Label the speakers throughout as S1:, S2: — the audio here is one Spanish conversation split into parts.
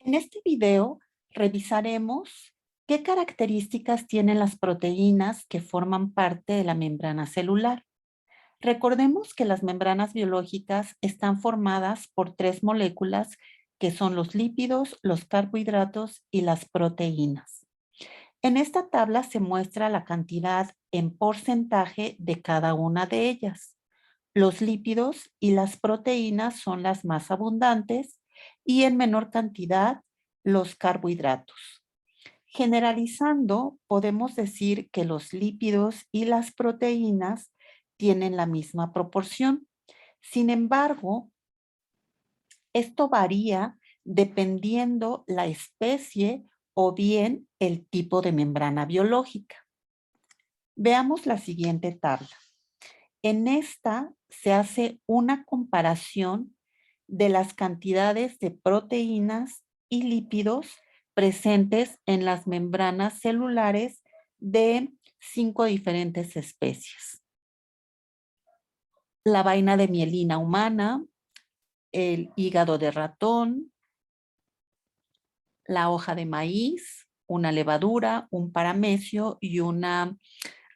S1: En este video revisaremos qué características tienen las proteínas que forman parte de la membrana celular. Recordemos que las membranas biológicas están formadas por tres moléculas que son los lípidos, los carbohidratos y las proteínas. En esta tabla se muestra la cantidad en porcentaje de cada una de ellas. Los lípidos y las proteínas son las más abundantes y en menor cantidad los carbohidratos. Generalizando, podemos decir que los lípidos y las proteínas tienen la misma proporción. Sin embargo, esto varía dependiendo la especie o bien el tipo de membrana biológica. Veamos la siguiente tabla. En esta se hace una comparación de las cantidades de proteínas y lípidos presentes en las membranas celulares de 5 diferentes especies. La vaina de mielina humana, el hígado de ratón, la hoja de maíz, una levadura, un paramecio y una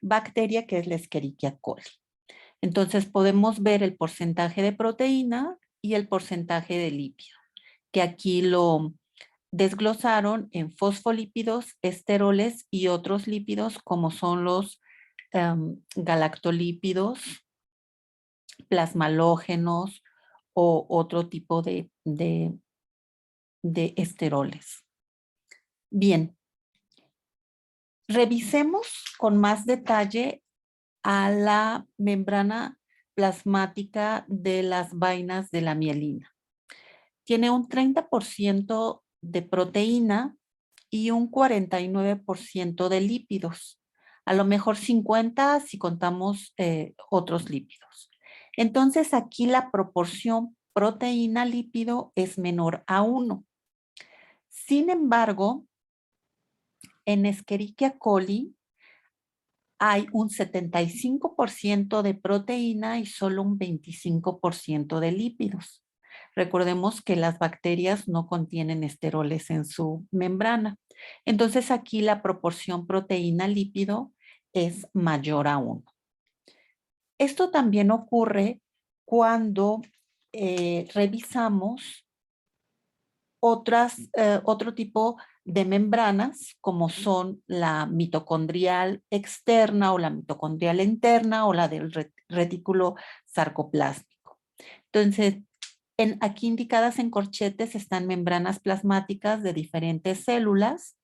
S1: bacteria que es la Escherichia coli. Entonces podemos ver el porcentaje de proteína y el porcentaje de lípido, que aquí lo desglosaron en fosfolípidos, esteroles y otros lípidos como son los galactolípidos, plasmalógenos o otro tipo de esteroles. Bien, revisemos con más detalle a la membrana plasmática de las vainas de la mielina. Tiene un 30% de proteína y un 49% de lípidos. A lo mejor 50 si contamos otros lípidos. Entonces aquí la proporción proteína-lípido es menor a 1. Sin embargo, en Escherichia coli hay un 75% de proteína y solo un 25% de lípidos. Recordemos que las bacterias no contienen esteroles en su membrana. Entonces aquí la proporción proteína-lípido es mayor a 1. Esto también ocurre cuando revisamos otro tipo de membranas, como son la mitocondrial externa o la mitocondrial interna o la del retículo sarcoplásmico. Entonces, aquí indicadas en corchetes están membranas plasmáticas de diferentes células.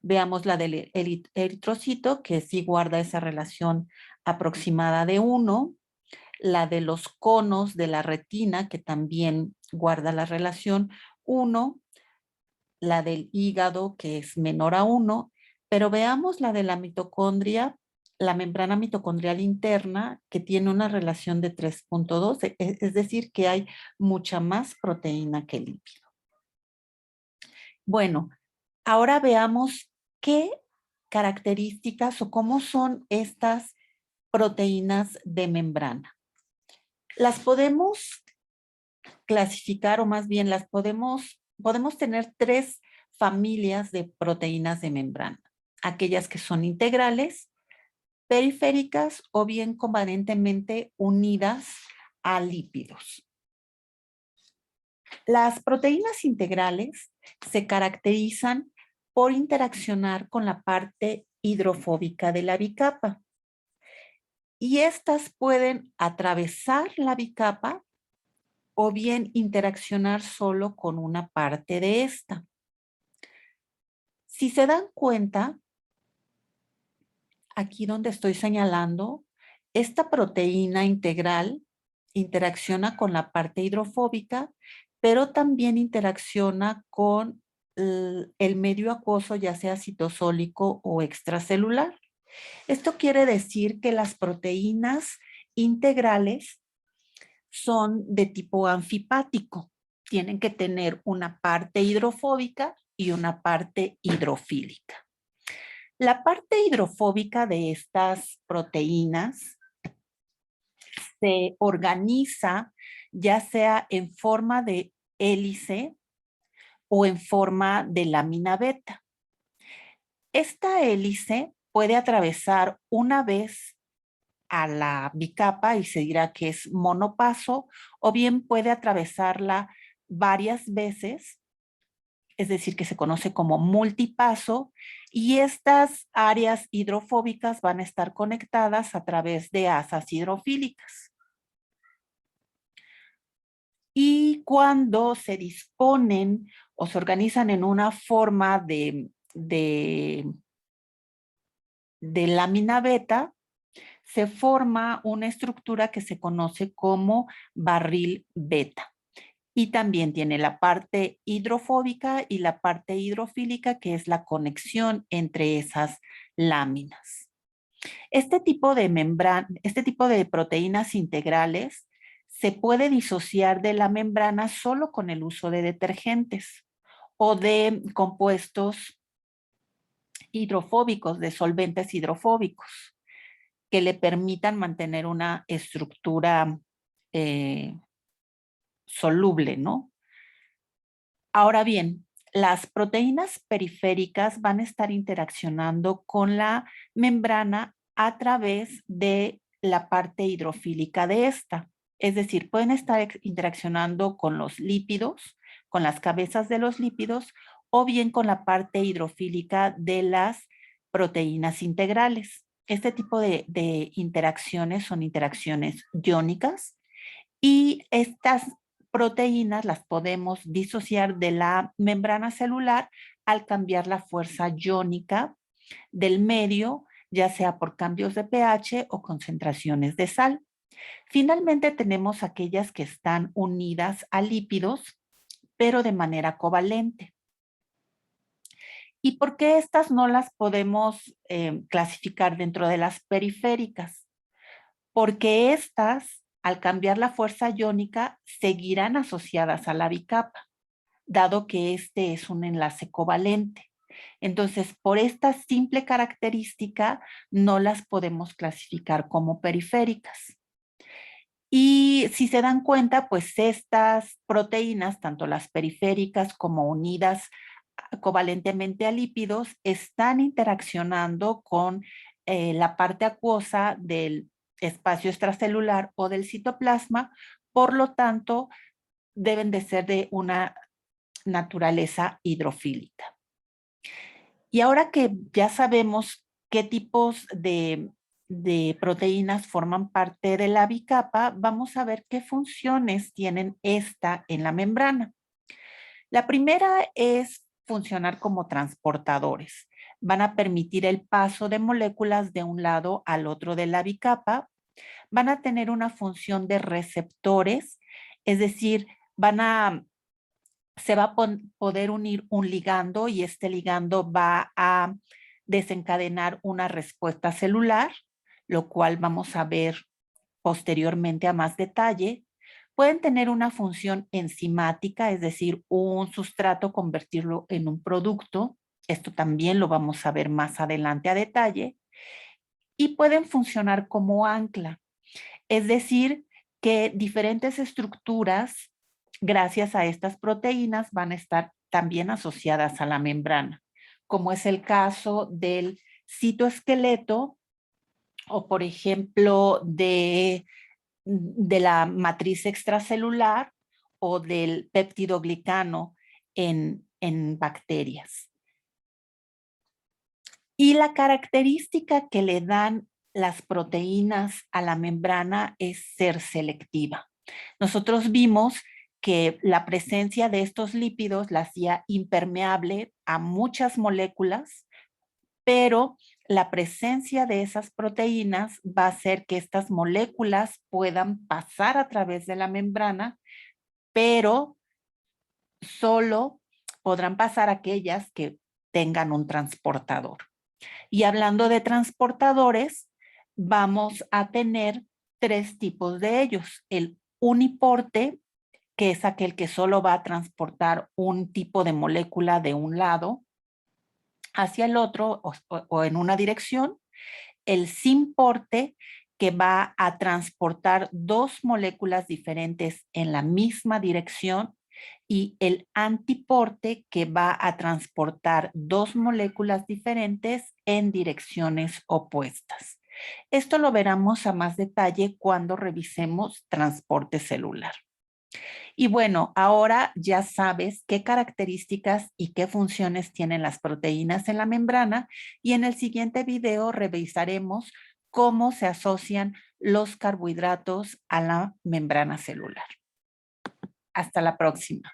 S1: Veamos la del eritrocito, que sí guarda esa relación aproximada de 1. La de los conos de la retina, que también guarda la relación 1. La del hígado, que es menor a 1, pero veamos la de la mitocondria, la membrana mitocondrial interna, que tiene una relación de 3.2, es decir, que hay mucha más proteína que lípido. Bueno, ahora veamos qué características o cómo son estas proteínas de membrana. Las podemos clasificar, o más bien podemos tener tres familias de proteínas de membrana. Aquellas que son integrales, periféricas o bien covalentemente unidas a lípidos. Las proteínas integrales se caracterizan por interaccionar con la parte hidrofóbica de la bicapa. Y estas pueden atravesar la bicapa o bien interaccionar solo con una parte de esta. Si se dan cuenta, aquí donde estoy señalando, esta proteína integral interacciona con la parte hidrofóbica, pero también interacciona con el medio acuoso, ya sea citosólico o extracelular. Esto quiere decir que las proteínas integrales son de tipo anfipático. Tienen que tener una parte hidrofóbica y una parte hidrofílica. La parte hidrofóbica de estas proteínas se organiza ya sea en forma de hélice o en forma de lámina beta. Esta hélice puede atravesar una vez a la bicapa y se dirá que es monopaso, o bien puede atravesarla varias veces, es decir, que se conoce como multipaso, y estas áreas hidrofóbicas van a estar conectadas a través de asas hidrofílicas. Y cuando se disponen o se organizan en una forma de lámina beta, se forma una estructura que se conoce como barril beta. Y también tiene la parte hidrofóbica y la parte hidrofílica, que es la conexión entre esas láminas. Este tipo de proteínas integrales se puede disociar de la membrana solo con el uso de detergentes o de compuestos hidrofóbicos, de solventes hidrofóbicos, que le permitan mantener una estructura soluble, ¿no? Ahora bien, las proteínas periféricas van a estar interaccionando con la membrana a través de la parte hidrofílica de esta. Es decir, pueden estar interaccionando con los lípidos, con las cabezas de los lípidos, o bien con la parte hidrofílica de las proteínas integrales. Este tipo de interacciones son interacciones iónicas, y estas proteínas las podemos disociar de la membrana celular al cambiar la fuerza iónica del medio, ya sea por cambios de pH o concentraciones de sal. Finalmente tenemos aquellas que están unidas a lípidos, pero de manera covalente. ¿Y por qué estas no las podemos clasificar dentro de las periféricas? Porque estas, al cambiar la fuerza iónica, seguirán asociadas a la bicapa, dado que este es un enlace covalente. Entonces, por esta simple característica, no las podemos clasificar como periféricas. Y si se dan cuenta, pues estas proteínas, tanto las periféricas como unidas covalentemente a lípidos, están interaccionando con la parte acuosa del espacio extracelular o del citoplasma, por lo tanto, deben de ser de una naturaleza hidrofílica. Y ahora que ya sabemos qué tipos de proteínas forman parte de la bicapa, vamos a ver qué funciones tienen esta en la membrana. La primera es funcionar como transportadores. Van a permitir el paso de moléculas de un lado al otro de la bicapa. Van a tener una función de receptores, es decir, se va a poder unir un ligando, y este ligando va a desencadenar una respuesta celular, lo cual vamos a ver posteriormente a más detalle. Pueden tener una función enzimática, es decir, un sustrato convertirlo en un producto. Esto también lo vamos a ver más adelante a detalle. Y pueden funcionar como ancla, es decir, que diferentes estructuras, gracias a estas proteínas, van a estar también asociadas a la membrana, como es el caso del citoesqueleto o, por ejemplo, de la matriz extracelular o del peptidoglicano en bacterias. Y la característica que le dan las proteínas a la membrana es ser selectiva. Nosotros vimos que la presencia de estos lípidos la hacía impermeable a muchas moléculas, pero la presencia de esas proteínas va a hacer que estas moléculas puedan pasar a través de la membrana, pero solo podrán pasar aquellas que tengan un transportador. Y hablando de transportadores, vamos a tener tres tipos de ellos. El uniporte, que es aquel que solo va a transportar un tipo de molécula de un lado hacia el otro o en una dirección. El simporte, que va a transportar dos moléculas diferentes en la misma dirección. y el antiporte, que va a transportar dos moléculas diferentes en direcciones opuestas. Esto lo veremos a más detalle cuando revisemos transporte celular. Y bueno, ahora ya sabes qué características y qué funciones tienen las proteínas en la membrana, y en el siguiente video revisaremos cómo se asocian los carbohidratos a la membrana celular. Hasta la próxima.